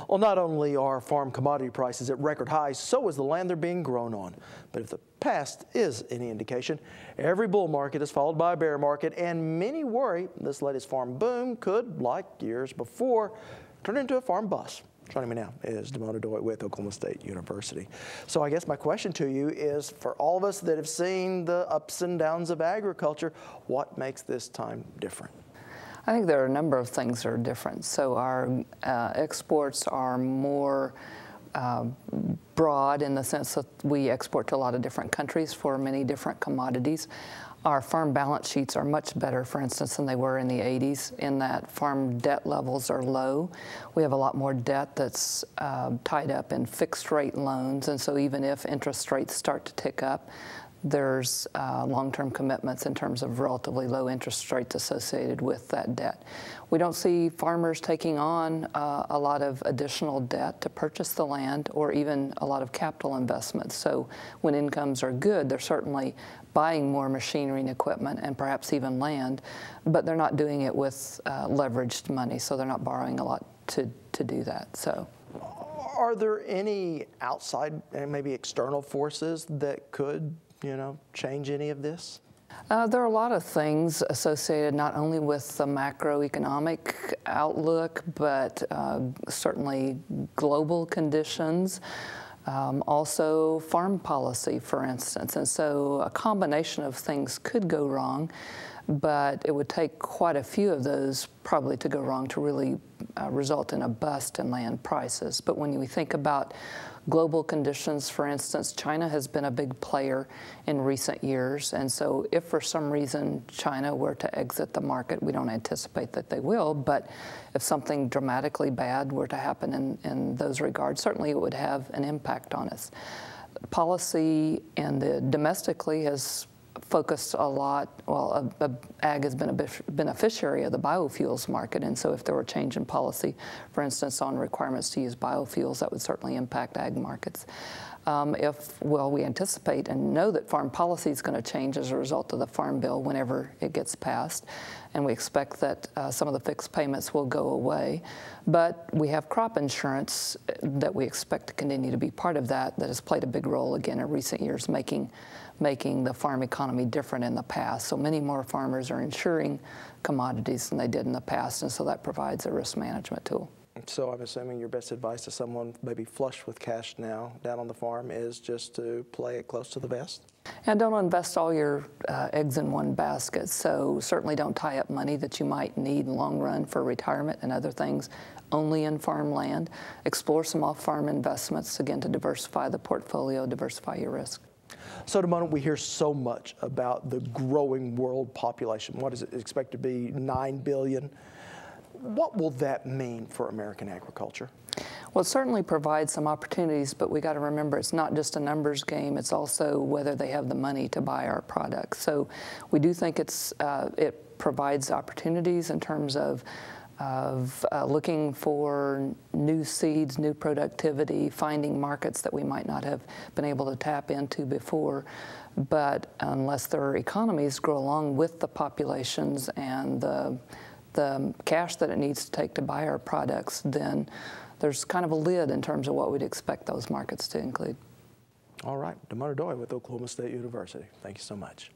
Well, not only are farm commodity prices at record highs, so is the land they're being grown on. But if the past is any indication, every bull market is followed by a bear market, and many worry this latest farm boom could, like years before, turn into a farm bust. Joining me now is Damona Doye with Oklahoma State University. So I guess my question to you is, for all of us that have seen the ups and downs of agriculture, what makes this time different? I think there are a number of things that are different. So our exports are more broad in the sense that we export to a lot of different countries for many different commodities. Our farm balance sheets are much better, for instance, than they were in the 80s, in that farm debt levels are low. We have a lot more debt that's tied up in fixed rate loans, and so even if interest rates start to tick up, there's long-term commitments in terms of relatively low interest rates associated with that debt. We don't see farmers taking on a lot of additional debt to purchase the land or even a lot of capital investments. So when incomes are good, they're certainly buying more machinery and equipment and perhaps even land, but they're not doing it with leveraged money, so they're not borrowing a lot to do that. So, are there any outside and maybe external forces that could change any of this? There are a lot of things associated not only with the macroeconomic outlook, but certainly global conditions, also farm policy, for instance. And so a combination of things could go wrong, but it would take quite a few of those probably to go wrong to really result in a bust in land prices. But when we think about global conditions, for instance, China has been a big player in recent years, and so if for some reason China were to exit the market, we don't anticipate that they will, but if something dramatically bad were to happen in those regards, certainly it would have an impact on us. Policy domestically has focused a lot, well, ag has been a beneficiary of the biofuels market, and so if there were a change in policy, for instance, on requirements to use biofuels, that would certainly impact ag markets. We anticipate and know that farm policy is going to change as a result of the Farm Bill whenever it gets passed, and we expect that some of the fixed payments will go away. But we have crop insurance that we expect to continue to be part of that has played a big role again in recent years, making the farm economy different in the past. So many more farmers are insuring commodities than they did in the past, and so that provides a risk management tool. So I'm assuming your best advice to someone maybe flush with cash now down on the farm is just to play it close to the vest? And don't invest all your eggs in one basket. So certainly don't tie up money that you might need long run for retirement and other things only in farmland. Explore some off-farm investments, again, to diversify the portfolio, diversify your risk. So at the moment, we hear so much about the growing world population. What is it expected to be, 9 billion? What will that mean for American agriculture? Well, it certainly provides some opportunities, but we got to remember it's not just a numbers game, it's also whether they have the money to buy our products. So we do think it provides opportunities in terms of looking for new seeds, new productivity, finding markets that we might not have been able to tap into before. But unless their economies grow along with the populations and the cash that it needs to take to buy our products, then there's kind of a lid in terms of what we'd expect those markets to include. All right, Damona Doye with Oklahoma State University. Thank you so much.